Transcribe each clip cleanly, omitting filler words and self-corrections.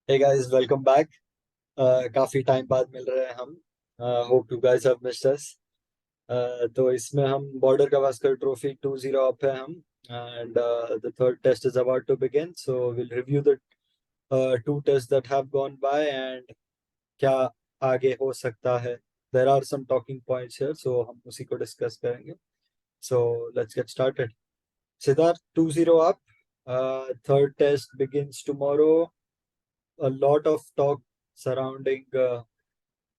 Hey guys, welcome back. काफी time बाद मिल रहे हैं हम. Hope you guys have missed us. तो इसमें हम बॉर्डर गावस्कर ट्रॉफी 2-0 अप है हम. And the third test is about to begin. So we'll review the two tests that have gone by and क्या आगे हो सकता है. There are some talking points here, so हम उसी को discuss करेंगे. So let's get started. Siddharth, 2-0 up. Third test begins tomorrow. A lot of talk surrounding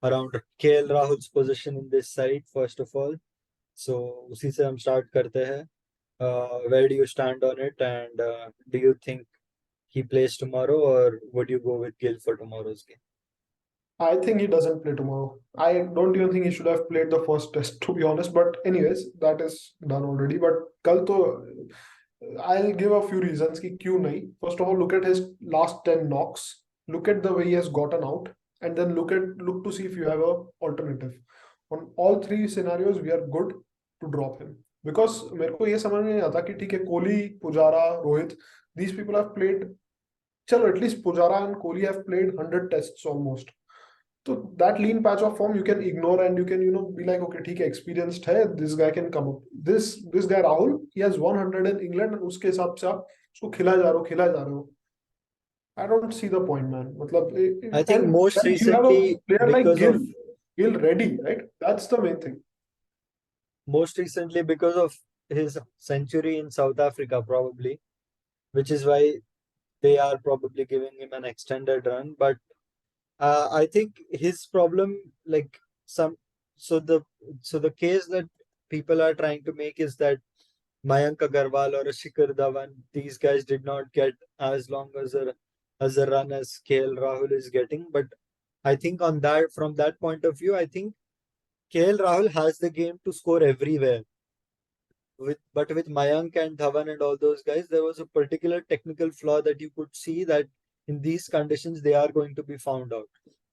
around KL Rahul's position in this side, first of all. So उसी से हम start करते हैं. Where do you stand on it, and do you think he plays tomorrow, or would you go with Gill for tomorrow's game? I think he doesn't play tomorrow. I don't even think he should have played the first test, to be honest. But anyways, that is done already. But कल तो I'll give a few reasons कि क्यों नहीं. First of all, look at his last 10 knocks. Look at the way he has gotten out, and then look to see if you have a alternative. On all three scenarios, we are good to drop him. Because मेरे को ये समझ में नहीं आता कि ठीक है Kohli, Pujara, Rohit, these people have played. चलो at least Pujara and Kohli have played 100 tests almost. So that lean patch of form you can ignore and you can be like okay ठीक है experienced है, this guy can come up. This guy Rahul, he has 100 in England and उसके हिसाब से आप उसको खिलाए जा रहे हो. I don't see the point, man. मतलब I think and most when you have a recently player like because of Gill ready, right? That's the main thing. most recently because of his century in South Africa, probably, which is why they are probably giving him an extended run. But I think his problem, like some, so the so the case that people are trying to make is that Mayank Agarwal or Shikhar Dhawan, these guys did not get as long as a run as KL Rahul is getting. But I think on that from that point of view, I think KL Rahul has the game to score everywhere. With Mayank and Dhawan and all those guys, there was a particular technical flaw that you could see that in these conditions they are going to be found out,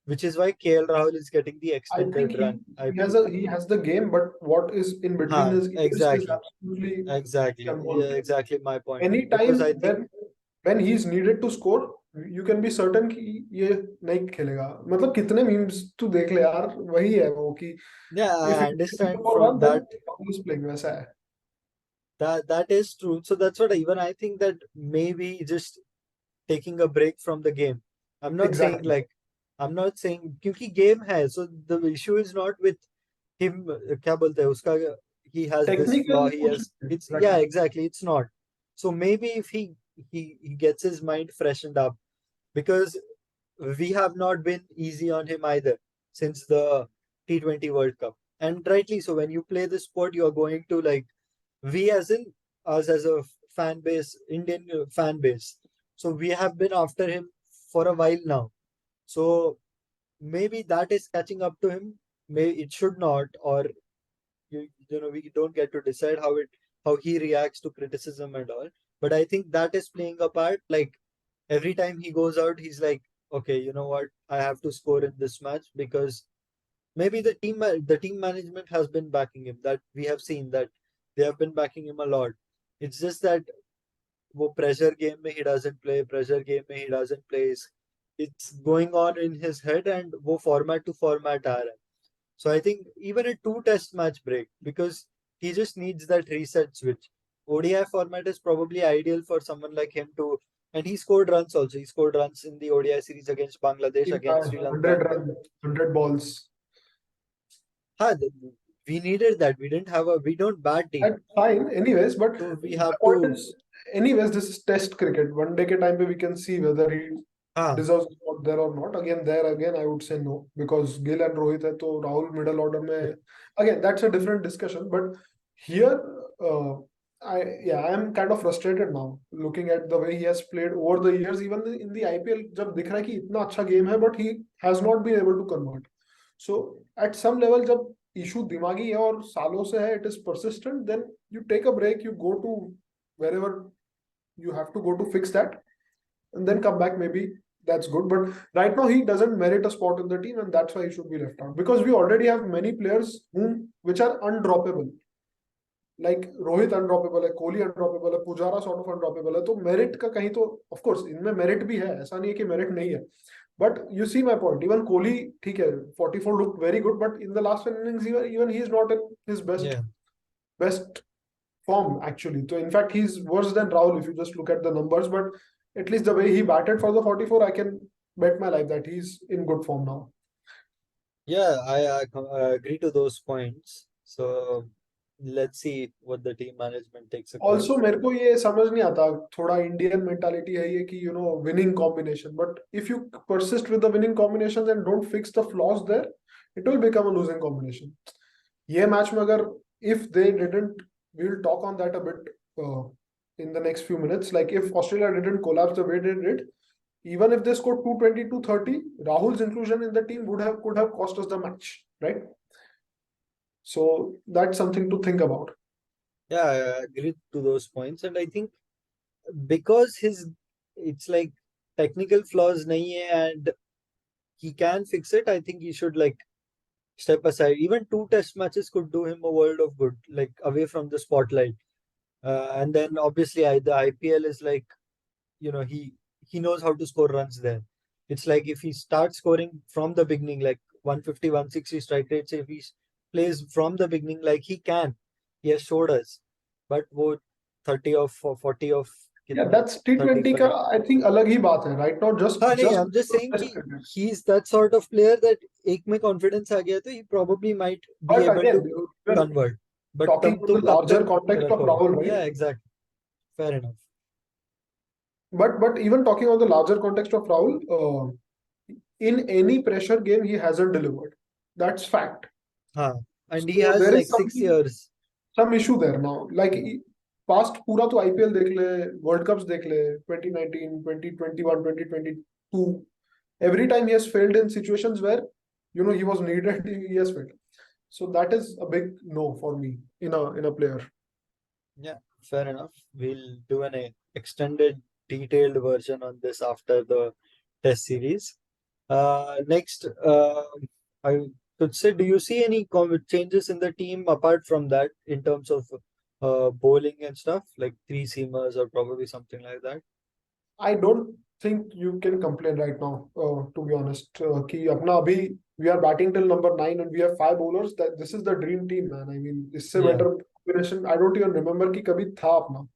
which is why KL Rahul is getting the I think extended run, I he has believe. the game, but what is in between his ears is Exactly, absolutely exactly, yeah, convoluted. exactly my point. Because Anytime I think when he's needed to score, you can be certain कि ये नहीं खेलेगा. मतलब कितने memes तू देख ले यार, वही है वो कि yeah, if I he's understand for from one, then that. he's playing वैसा है. That is true. So that's what even I think that maybe just taking a break from the game. I'm not saying Exactly. like I'm not saying क्योंकि game है, so the issue is not with him. क्या बोलते हैं उसका, he has this flaw, Technical he कुछ has नहीं. it's, yeah, Exactly. exactly, it's not. So maybe if he gets his mind freshened up, because we have not been easy on him either since the T20 World Cup. And rightly so, when you play this sport, you are going to like, we as in us as a fan base, Indian fan base. So we have been after him for a while now. So maybe that is catching up to him. Maybe it should not, or we don't get to decide how he reacts to criticism and all. But I think that is playing a part. Like every time he goes out, he's like, okay, you know what, I have to score in this match, because maybe the team management has been backing him. That we have seen that they have been backing him a lot. It's just that वो pressure game में he doesn't play, pressure game में he doesn't play. It's going on in his head, and वो format to format आ रहा है. So I think even a two test match break, because he just needs that reset switch. ODI format is probably ideal for someone like him to, and he scored runs also. He scored runs in the ODI series against Bangladesh, against Sri Lanka. 100 runs, 100 balls. Ha, we needed that. We don't bat deep. That's fine. Anyways, but So we the have point to, is, anyways, this is test cricket. One day के time पे we can see whether he ha, deserves a spot there or not. Again, I would say no because Gill and Rohit है तो Rahul middle order में. Again, that's a different discussion. But here, uh, I am kind of frustrated now looking at the way he has played over the years. Even in the IPL, जब दिख रहा है कि इतना अच्छा game है, but he has not been able to convert. So at some level, जब issue दिमागी है और सालों से है, it is persistent, then you take a break, you go to wherever you have to go to fix that and then come back. Maybe that's good, but right now he doesn't merit a spot in the team, and that's why he should be left out because we already have many players which are undroppable. Like Rohit undroppable है, कोहली अनड्रॉपेबल है, Pujara sort of अनड्रॉपेबल है, तो merit का कहीं तो of course इनमें merit भी है, ऐसा नहीं है कि मेरिट नहीं है, but you see my point, even Kohli ठीक है 44 look very good, but in the last innings even he is not in his best Yeah. Best form actually. So in fact, he's worse than Rahul if you just look at the numbers. But at least the way he batted for the 44, I can bet my life that he's in good form now. Yeah, I agree to those points. So let's see what the team management takes a call. Also, मेरे को ये समझ नहीं आता, थोड़ा Indian mentality है ये कि winning combination, but if you persist with the winning combinations and don't fix the flaws there, it will become a losing combination. ये मैच में अगर if they didn't, we will talk on that a bit in the next few minutes. Like if Australia didn't collapse the way they did, even if they scored 220, 230, Rahul's inclusion in the team could have cost us the match, right? So that's something to think about. Yeah, I agree to those points, and I think because his it's like technical flaws nahi hai and he can fix it. I think he should like step aside. Even two test matches could do him a world of good, like away from the spotlight. And then obviously the IPL is like, he knows how to score runs there. It's like if he starts scoring from the beginning, like 150, 160 strike rates, if he plays from the beginning like he can, he has showed us. But वो 30 of 40 of Yeah, कितना that's T20 का 35. I think अलग ही बात है right now, just हाँ नहीं, just I'm just saying test कि cricket. he's that sort of player that एक में confidence आ गया तो he probably might be But able to again, we're convert. But talking तब on the तुम कब larger तक context of रखोगे? Rahul, right? Yeah, exactly. Fair enough. But even talking on the larger context of Rahul, in any pressure game he hasn't delivered. That's fact. हाँ, and he So has there like is six something, years. some issue there now. Like past पूरा तो IPL देख ले, World Cups देख ले, 2019, 2021, 2022. Every time he has failed in situations where he was needed, he has failed. So that is a big no for me in a player. Yeah, fair enough. We'll do an extended, detailed version on this after the test series. Next, I could say, do you see any changes in the team apart from that in terms of bowling and stuff, like three seamers or probably something like that? I don't think you can complain right now, to be honest. कि अपना अभी we are batting till number 9 and we have 5 bowlers. That this is the dream team, man. I mean, इससे Yeah, better combination I don't even remember कि कभी था अपना.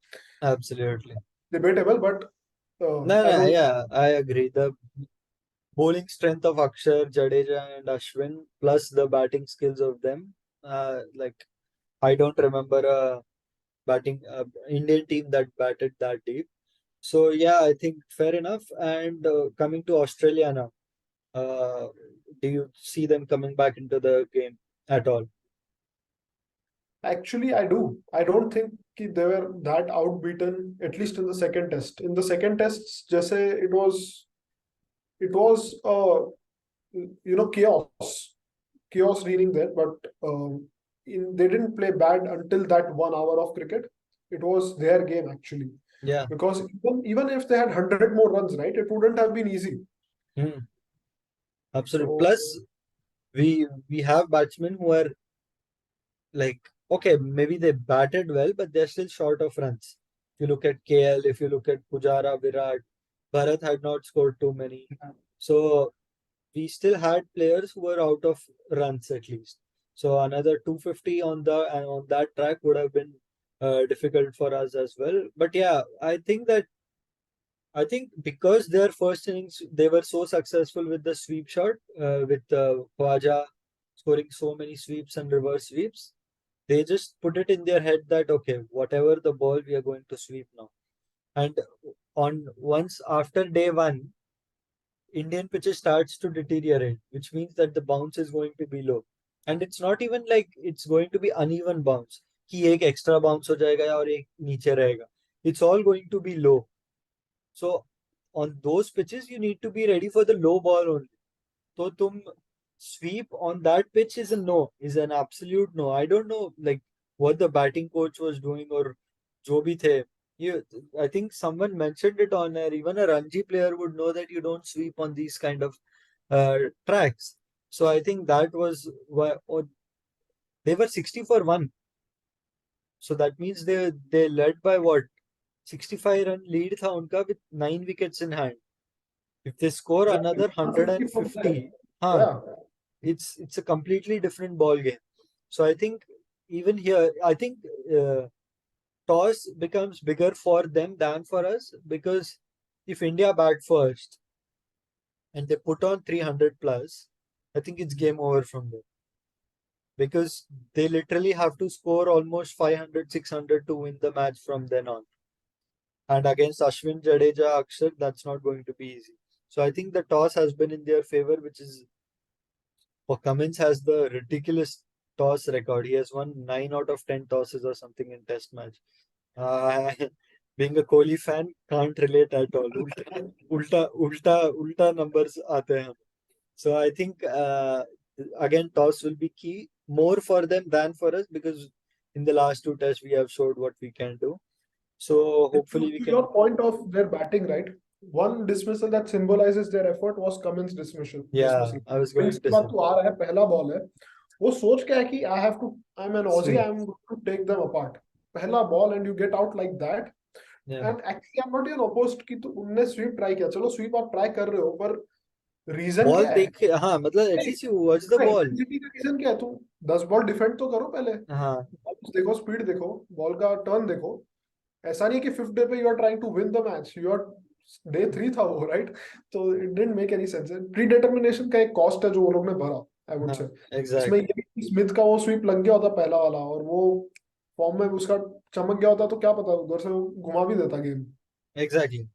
absolutely. Debatable, but No, I no, don't. yeah, I agree. The bowling strength of Akshar, Jadeja, and Ashwin, plus the batting skills of them. Like I don't remember a batting Indian team that batted that deep. So yeah, I think fair enough. And coming to Australia now, uh, do you see them coming back into the game at all? Actually, I do. I don't think कि they were that outbeaten, at least in the second test. In the second test, जैसे it was chaos reigning there, but they didn't play bad until that 1 hour of cricket. It was their game actually, Yeah, because even if they had 100 more runs, right, it wouldn't have been easy. hmm, absolutely. So Plus, we have batsmen who are like okay, maybe they batted well, but they're still short of runs. If you look at KL, if you look at Pujara, Virat, Bharat had not scored too many. So we still had players who were out of runs at least. So another 250 on that track would have been difficult for us as well. But yeah, I think because their first innings they were so successful with the sweep shot with Khwaja scoring so many sweeps and reverse sweeps, they just put it in their head that okay, whatever the ball we are going to sweep now. And on once after day one, Indian pitches starts to deteriorate, which means that the bounce is going to be low. And it's not even like it's going to be uneven bounce. कि एक extra bounce हो जाएगा और एक नीचे रहेगा. It's all going to be low. So on those pitches, you need to be ready for the low ball only. So तुम sweep on that pitch is a no, is an absolute no. I don't know like what the batting coach was doing or जो भी थे. You, I think someone mentioned it on air. Even a Ranji player would know that you don't sweep on these kind of tracks. So I think that was why or they were 60 for one. So that means they led by what, 65 run lead था उनका with 9 wickets in hand. If they score Exactly. another 150 from there. 150, huh, Yeah. it's a completely different ball game. So I think even here, I think toss becomes bigger for them than for us, because if India bat first and they put on 300 plus, I think it's game over from there, because they literally have to score almost 500, 600 to win the match from then on. And against Ashwin, Jadeja, Akshar, that's not going to be easy. So I think the toss has been in their favor, which is, for Cummins has the ridiculous toss record. He has won 9 out of 10 tosses or something in Test match. Uh, being a Kohli fan, can't relate at all. Ulta numbers आते हैं. So I think again toss will be key more for them than for us, because in the last two tests we have showed what we can do. So And hopefully we to can. your point of their batting, right? One dismissal that symbolizes their effort was Cummins dismissal. Yeah, Dismissal. I was Cummins going के to बाद say तो आ रहा है पहला ball है वो सोच के है कि I have to I am an Aussie sweet. I am to take them apart पहला ball and you get out like that Yeah, and actually I am not in opposed कि तो उनने स्वीप ट्राई किया चलो SVEEP आप try कर रहे हो पर रीजन बॉल क्या है देख, हाँ मतलब at least you watch the ball. Intensity का रीजन क्या है तुम 10 बॉल डिफेंड तो करो पहले हाँ, देखो स्पीड देखो बॉल का टर्न देखो ऐसा नहीं कि फिफ्थ डे पे you are trying to win the match you are day 3 था वो राइट तो it didn't make any sense predetermination का एक कॉस्ट है जो वो लोग ने भरा आई वुड हाँ, से इसमें ये एग्जैक्टली, भी कि स्मिथ का वो स्वीप लग गया होता पहला वाला और वो फॉर्म में उसका चमक गया होता तो क्या पता उधर से वो घुमा भी देता game exactly.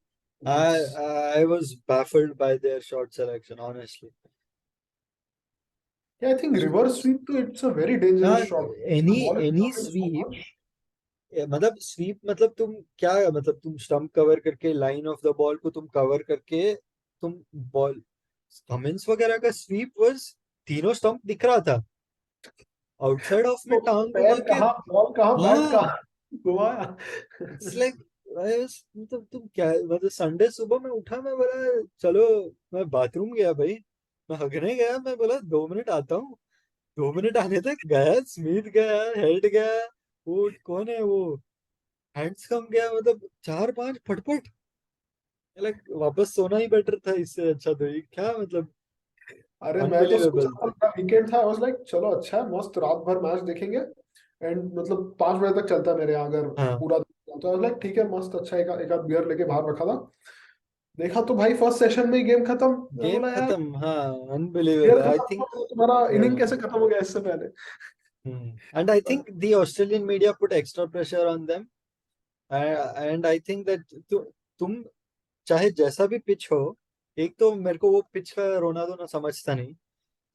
I it's I was baffled by their shot selection, honestly. I think reverse sweep तो इट्स अ वेरी हाँ, dangerous shot any ball is any coming so sweep, much मतलब स्वीप मतलब तुम क्या, मतलब तुम स्टंप कवर करके line of the ball को तुम कवर करके तुम बॉल, कमिंस वगैरह का स्वीप वाज, तीनों स्टंप दिख रहा था, आउटसाइड ऑफ में तो टांग घुमा पैर के. कहाँ बॉल कहाँ बैट हाँ, कहाँ घुमाया इट्स लाइक, मतलब तुम क्या, मतलब संडे सुबह में उठा, मैं बोला चलो, मैं बाथरूम गया भाई, मैं हगने गया, मैं बोला 2 मिनट आता हूँ. 2 मिनट आने तक गया, स्मिथ गया, हेड गया, वो कौन है वो, हैंड्स कम गया, मतलब 4-5 फटफट. लाइक वापस सोना ही बेटर था इससे अच्छा, तो ये क्या मतलब, अरे मैं तो सोचा अनबिलीवेबल. था वीकेंड था आई वाज लाइक चलो अच्छा है मस्त रात भर मैच देखेंगे एंड मतलब 5 बजे तक चलता है मेरे यहाँ अगर हाँ, पूरा दिन तो आई वाज लाइक ठीक है मस्त अच्छा एक आध बियर लेके बाहर रखा था देखा तो भाई फर्स्ट सेशन में ही गेम खत्म मैं गेम बोला यार खत्म, हाँ, बियर अनबिलीवेबल, आई खत्म हुआ थिंक. तो तुम्हारा इनिंग कैसे खत्म हो गया इससे पहले And I think the Australian media put extra pressure on them. And I think that तुम चाहे जैसा भी पिच हो, एक तो मेरे को वो पिच का रोना धोना समझता नहीं.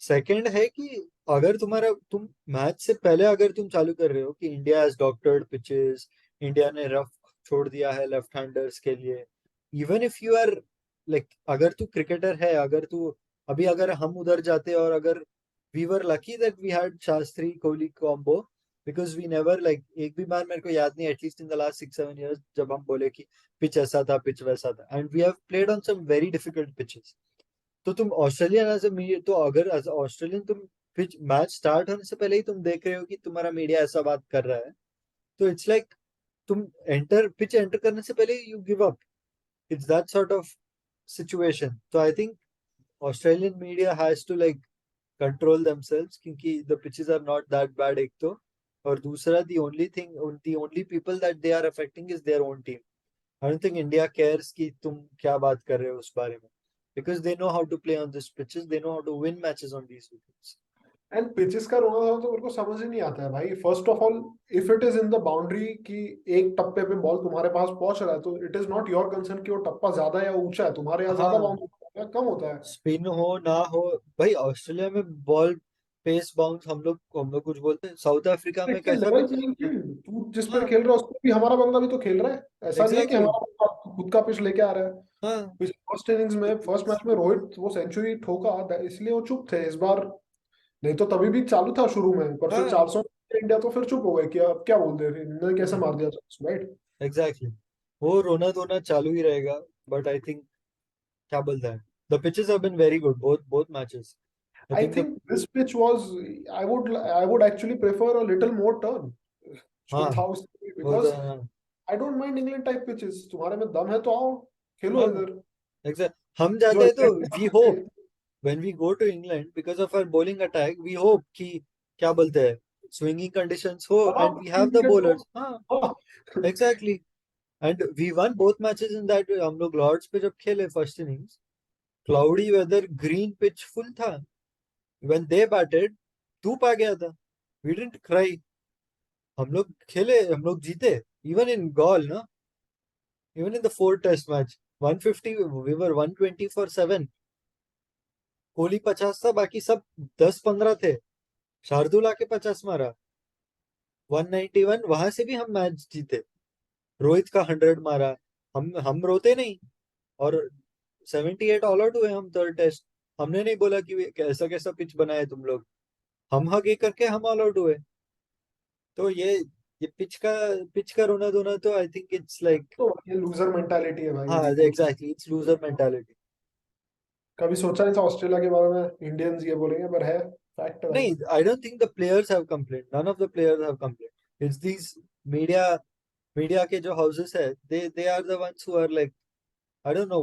सेकंड है कि अगर तुम मैच से पहले अगर तुम चालू कर रहे हो कि India has doctored pitches, India ने रफ छोड़ दिया है लेफ्ट हैंडर्स के लिए, even if you are like, अगर तू क्रिकेटर है, अगर तू, अभी अगर हम उधर जाते और अगर we were lucky that we had Shastri Kohli combo, because we never like, एक भी बार मेरे को याद नहीं at least in the last 6-7 years जब हम बोले कि पिच ऐसा था, पिच वैसा था, and we have played on some very difficult pitches. तो तुम ऑस्ट्रेलियन एज ए मीडिया, तो अगर एज ऑस्ट्रेलियन तुम पिच मैच स्टार्ट होने से पहले ही तुम देख रहे हो कि तुम्हारा मीडिया ऐसा बात कर रहा है, तो इट्स लाइक, तुम पिच एंटर करने से पहले you give up. It's that sort of situation. तो I think Australian media has to like control themselves, क्योंकि the pitches are not that bad, एक तो, और दूसरा, the only people that they are affecting is their own team. I don't think India cares कि तुम क्या बात कर रहे हो उस बारे में, because they know how to play on these pitches, they know how to win matches on these wickets. And pitches का रोना था तो मेरे को समझ ही नहीं आता है भाई first of all if it is in the boundary कि एक टप्पे पे बॉल तुम्हारे पास पहुंच रहा है तो it is not your concern कि वो टप्पा ज्यादा या ऊंचा है तुम्हारे यहाँ ज्यादा हाँ, बाउंस होता है कम होता है स्पिन हो ना हो, भाई ऑस्ट्रेलिया में बॉल पेस बाउंस, हम लोग कुछ बोलते हैं, साउथ अफ्रीका में इट्स कैसा लेवल पिच है. प्लेइंग फील्ड तू जिस पे हाँ, खेल रहा है उस पे भी हमारा बंदा भी तो खेल रहा है ऐसा नहीं है कि एग्जैक्टली, हमारा बंदा खुद का पिच लेके आ रहा है हाँ. पिछले फर्स्ट इनिंग्स में फर्स्ट मैच में रोहित वो सेंचुरी ठोका इसलिए वो चुप थे इस बार नहीं तो तभी भी चालू था शुरू में पर फिर हाँ, 400 इंडिया तो फिर चुप हो गए कि अब क्या बोल दे फिर इन्होंने कैसे मार दिया राइट एग्जैक्टली. वो रोना धोना चालू ही रहेगा. बट आई थिंक, क्या बोलता है, the pitches have been very good, both both matches. I I think the, think this pitch was I would actually prefer a little more turn. हाँ जो था उसमें, वो तो because I don't mind England type pitches, तुम्हारे में दम है तो आओ खेलो हाँ इधर। एग्जैक्ट। हम जो जाते हैं तो इंग्लैंड के वी सामने होप थे। When we go to England because of our bowling attack we hope कि क्या बोलते हैं स्विंगिंग कंडीशंस हो बनाओ and we have 3 the wicket लो। बॉलर्स। हाँ हाँ। Exactly. And we won both matches in that way. हम लोग लॉर्ड्स पे जब खेले first innings cloudy weather green pitch full था व्हेन दे बैटेड धूप आ गया था वी डिडंट क्राई हम लोग खेले हम लोग जीते इवन इन गॉल ना even in the four test match 150 we were 120 for 7 Kohli 50 था बाकी सब 10-15 थे शार्दुल आके 50 मारा 191 वहां से भी हम मैच जीते रोहित का 100 मारा हम रोते नहीं और 78 ऑल आउट हुए हम थर्ड टेस्ट हमने नहीं बोला कि कैसा कैसा पिच बनाए तुम लोग हम हग करके हम ऑल आउट हुए तो ये पिच का रोना धोना तो आई थिंक इट्स लाइक तो ये लूजर मेंटालिटी है भाई, हाँ बिल्कुल। एग्जैक्टली इट्स लूजर मेंटालिटी कभी सोचा नहीं था ऑस्ट्रेलिया के बारे में इंडियंस ये बोलेंगे, पर है फैक्ट है भाई। नहीं I don't think the players have complaint none of the players have complaint it's these media media के जो हाउसेस है they are the ones who are like I don't know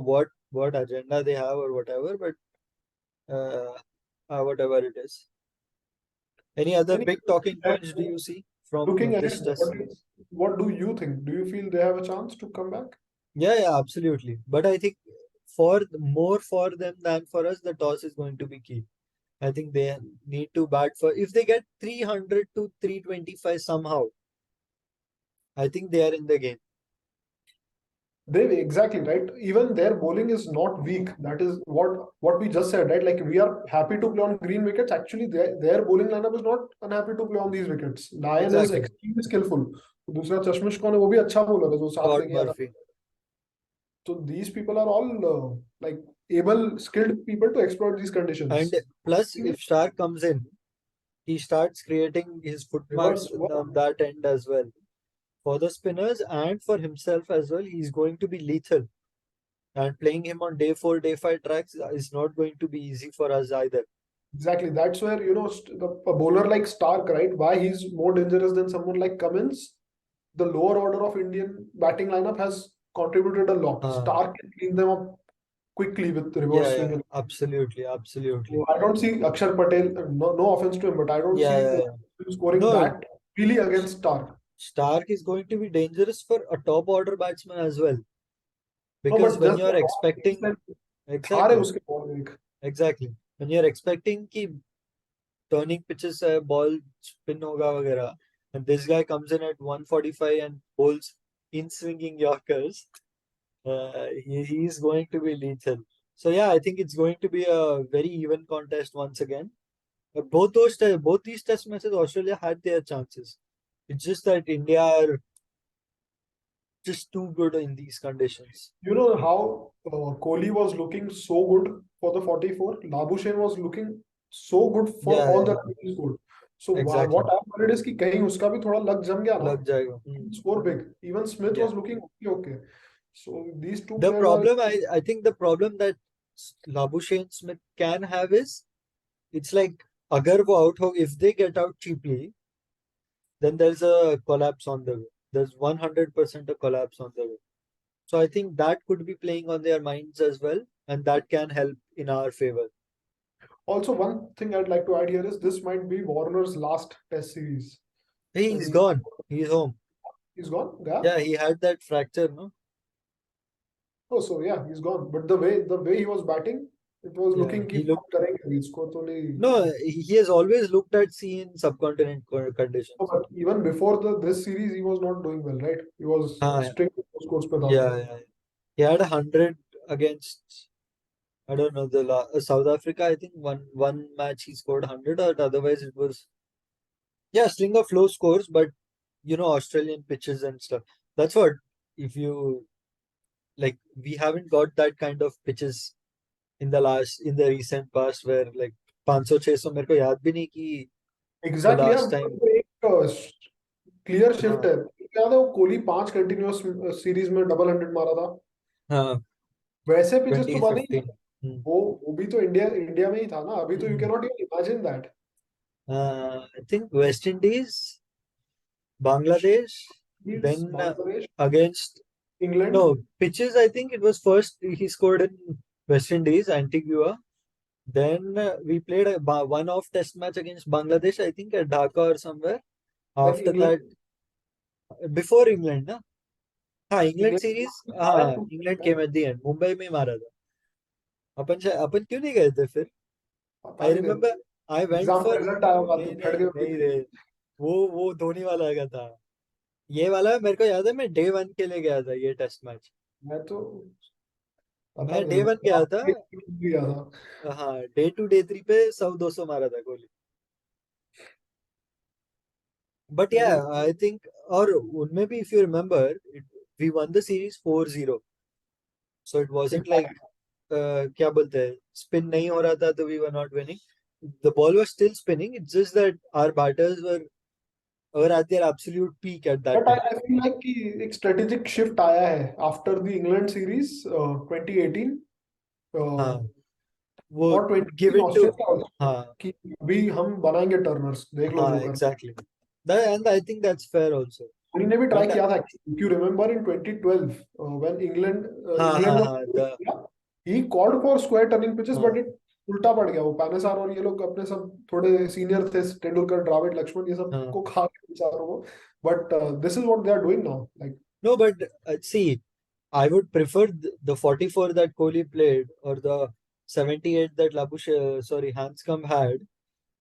what agenda they have or whatever but uh, whatever it is. Any other Any big talking points do you see from looking this ahead, test series? what do you think? Do you feel they have a chance to come back? Yeah, absolutely. But I think more for them than for us, the toss is going to be key. I think they need to bat for if they get 300 to 325 somehow. I think they are in the game. They exactly right. Even their bowling is not weak. That is what we just said, right? Like we are happy to play on green wickets. Actually, their bowling lineup is not unhappy to play on these wickets. Lyon is Exactly. extremely skillful. दूसरा चश्मिश कौन है, वो भी अच्छा bowler है जो साथ Scott लेके गया था। Murphy. So these people are all like able, skilled people to exploit these And conditions. plus, if Stark comes in, he starts creating his footmarks Reverse work. on that end as well. For the spinners and for himself as well, he's going to be lethal. And playing him on day 4, day 5 tracks is not going to be easy for us either. Exactly. That's where, a bowler like Stark, right? Why he's more dangerous than someone like Cummins. The lower order of Indian batting lineup has contributed a lot. Uh, Stark can clean them up quickly with the yeah, reverse yeah, swing. absolutely, absolutely. So I don't see Akshar Patel, no offense to him, but I don't Yeah, see yeah, yeah. him scoring No, that really against Stark. Stark is going to be dangerous for a top order batsman as well. No, Because but when just the you're raw pace expecting, and धार है exactly, उसके ball में एक। exactly. When you're expecting कि turning pitches है, ball spin होगा वगैरह, and this guy comes in at 145 and bowls in swinging Yorkers, he is going to be lethal. So yeah, I think it's going to be a very even contest once again. Both these test matches, Australia had their chances. It's just that India are just too good in these conditions. You know how Kohli was looking so good for the 44? Labuschagne was looking so good for Yeah, all yeah, the yeah, runs he scored. So exactly. what I'm worried is कि कहीं उसका भी थोड़ा luck जम गया ना, लग जाएगा. score big. Even Smith Yeah. was looking okay, okay. So these two The players are problem, I think the problem that Labuschagne Smith can have is it's like अगर वो out हो, if they get out cheaply, then there's a collapse on the way. There's 100% a collapse on the way. So I think that could be playing on their minds as well, and that can help in our favor. also one thing I'd like to add here is this might be Warner's last test series. Hey, he's He, gone. He's home. he's gone, yeah. Yeah, he had that fracture, no? Oh, so yeah, he's gone. But the way he was batting, it was Yeah, looking कि he looked. करेंगे इसको तो No, नहीं। he has always looked at sea in subcontinent No, conditions. but even before this series, he was not doing well, right? He was हाँ, straight scores पे था। yeah, yeah. He had 100 against I don't know South Africa. I think one match he scored 100, but otherwise it was yeah string of low scores. But Australian pitches and stuff. That's what if you like we haven't got that kind of pitches in the recent past where like 500 600 मेरे को याद भी नहीं कि the exactly यार, last time मतलब एक clear shift हाँ है। याद है वो कोहली 5 कंटिन्यूअस सीरीज में डबल हंड्रेड मारा था। हाँ वैसे पिचेस तो बाद ही 2015 हम्म वो भी तो इंडिया इंडिया में ही था ना, अभी तो you can hmm not even imagine that. I think West Indies Bangladesh, He's then Bangladesh, against England, no pitches. I think it was first he scored in West Indies, Antigua. Then we played a one-off test match against Bangladesh, I think at Dhaka or somewhere. then After England. that, before England, na? हाँ England England series हारा हाँ to England came at the end Mumbai में ही मारा था अपन क्यों नहीं गए थे फिर पता आई नहीं तेरे रिमेम्बर आई को वेंट एग्जाम का फॉर रिजल्ट आया होगा नहीं तो फट नहीं गए नहीं होंगे। रे वो धोनी वाला का था ये वाला मेरे को याद है मैं डे वन के लिए गया था ये टेस्ट मैच मैं तो पता मैं नहीं डे मेरे वन को गया था आपके गया था। हाँ डे टू डे थ्री पे 100-200 मारा था कोहली बट या मैंने आई थिंक और उनमें भी if you remember we won the series 4-0 so it wasn't like क्या बोलते हैं स्पिन नहीं हो रहा था तो we were not winning the ball was still spinning it's just that our batters were at their absolute peak at that but I time I feel like कि एक स्ट्रेटेजिक शिफ्ट आया है आफ्टर द इंग्लैंड सीरीज 2018 हाँ वो और give 2018 it to Australia हाँ कि अभी हम बनाएंगे टर्नर्स देख लो हाँ जो कर। Exactly and I think that's fair also Dhoni ने भी ट्राई एंड किया था if you remember in 2012 when England हाँ हाँ इंग्लैंड हाँ the he called for square turning pitches but हाँ इट उल्टा पड़ गया वो पैनेसार और ये लोग अपने सब थोड़े सीनियर थे तेंदुलकर द्रविड़ लक्ष्मण ये सब हाँ को खा के बेचारों को but this is what they are doing now like no but see I would prefer the 44 that Kohli played or the 78 that Labush sorry Hanscom had.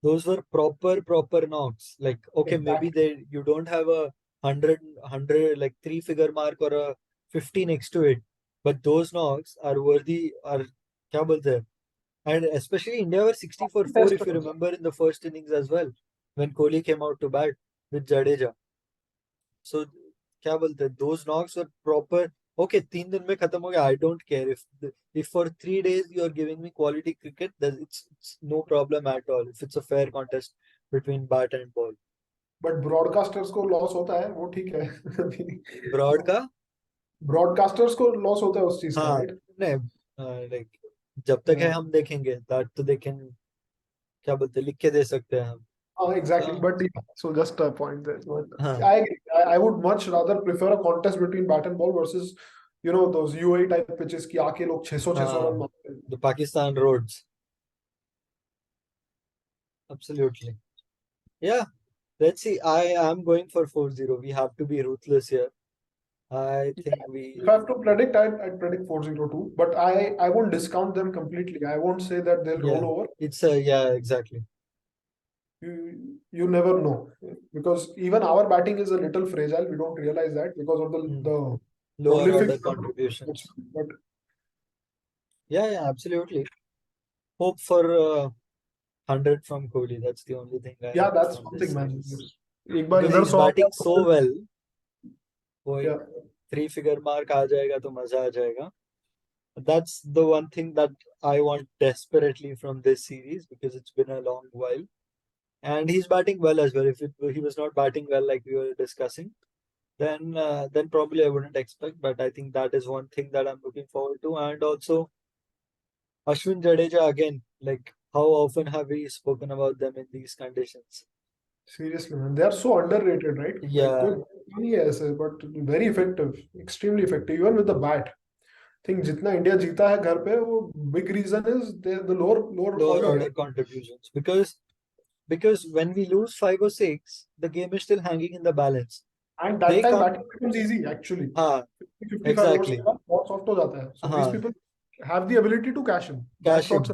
Those were proper knocks. Like okay, maybe exactly they you don't have a hundred like three figure mark or a 50 next to it, but those knocks are worthy. Are क्या बोलते हैं? And especially India were 60 for 4 test if you remember in the first innings as well when Kohli came out to bat with Jadeja. So क्या बोलते हैं those knocks were proper. Okay, 3 दिन में खत्म हो गया. I don't care if for 3 days you are giving me quality cricket, then it's no problem at all. If it's a fair contest between bat and ball. But broadcasters को loss होता है वो ठीक है Broad का broadcasters को loss होता है उस चीज का हाँ राइट नहीं लाइक जब तक है हम देखेंगे दैट तो देखें क्या बोलते हैं लिख के दे सकते हैं हम हाँ एग्जैक्टली तो but so just a point there but हाँ I would much rather prefer a contest between bat and ball versus you know those UAE type pitches की आके लोग 600 रन हाँ मारते हैं the Pakistan roads absolutely yeah let's see I am going for 4-0 we have to be ruthless here I think if we I have to predict I'd predict 402 but I won't discount them completely I won't say that they'll yeah roll over it's a yeah exactly you never know because even our batting is a little fragile we don't realize that because of Hmm. the Lower prolific order contributions but yeah absolutely hope for 100 from Kohli that's the only thing I yeah hope that's from this something man series एक बार because इधर he's 100 batting so well वो yeah एक 3 figure mark आ जाएगा तो मजा आ जाएगा that's the one thing that I want desperately from this series because it's been a long while and he's batting well as well he was not batting well like we were discussing then probably I wouldn't expect but I think that is one thing that I'm looking forward to and also Ashwin Jadeja again like how often have we spoken about them in these conditions seriously man they are so underrated right like yeah कोई नहीं है ऐसे but very effective extremely effective even with the bat think जितना India जीता है घर पे वो big reason is the lower lower order order contributions because when we lose 5 or 6 the game is still hanging in the balance and that they time come batting becomes easy actually हाँ 55 overs के exactly बाद बहुत soft हो जाता है so these हाँ people have the ability to cash in cash that's in what's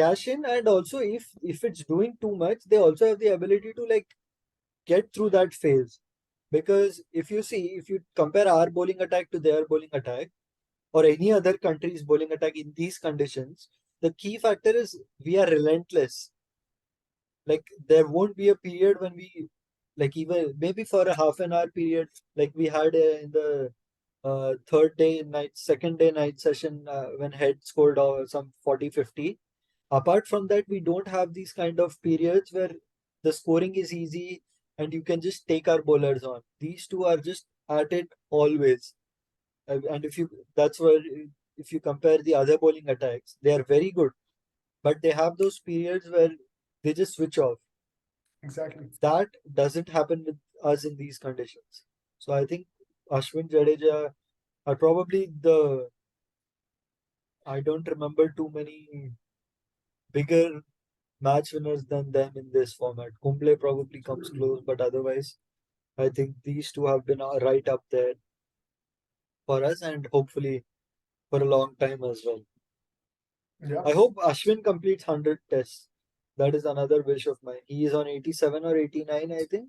cash in and also if it's doing too much they also have the ability to like get through that phase because if you see if you compare our bowling attack to their bowling attack or any other country's bowling attack in these conditions the key factor is we are relentless like there won't be a period when we like even maybe for a half an hour period like we had in the third day night second day night session when head scored some 40-50 apart from that we don't have these kind of periods where the scoring is easy and you can just take our bowlers on these two are just at it always and if you that's where if you compare the other bowling attacks they are very good but they have those periods where they just switch off exactly that doesn't happen with us in these conditions. So I think Ashwin Jadeja are probably the, I don't remember too many bigger match winners than them in this format. Kumble probably comes close, but otherwise, I think these two have been right up there for us and hopefully for a long time as well. Yeah, I hope Ashwin completes 100 tests. That is another wish of mine. He is on 87 or 89, I think.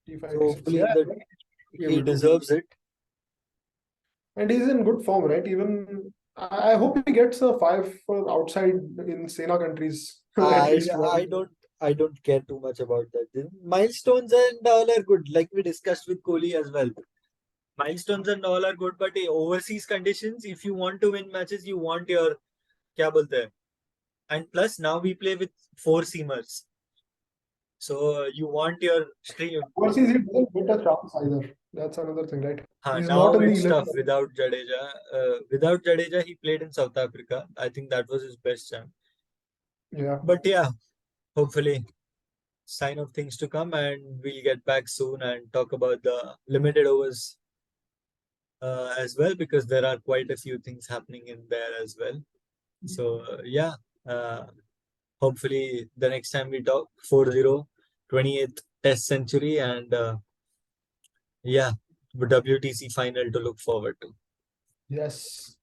85, So 86. hopefully Yeah, that be he able to. deserves it. And he's in good form, right? Even I hope he gets a five for outside in Sena countries at I least I one. don't I don't care too much about that. The milestones and all are good, like we discussed with Kohli as well. Milestones and all are good, but overseas conditions, if you want to win matches, you want your kya bolte hai. And plus now we play with four seamers, so you want your stream. Overseas, he doesn't get a chance either. That's another thing, right? He's not Now in the it's 11. tough without Jadeja. Without Jadeja, he played in South Africa. I think that was his best chance. Yeah. But yeah, hopefully sign of things to come, and we'll get back soon and talk about the limited overs as well, because there are quite a few things happening in there as well. So yeah, uh, hopefully the next time we talk, 4-0, 28th test century, and yeah, WTC final to look forward to. Yes.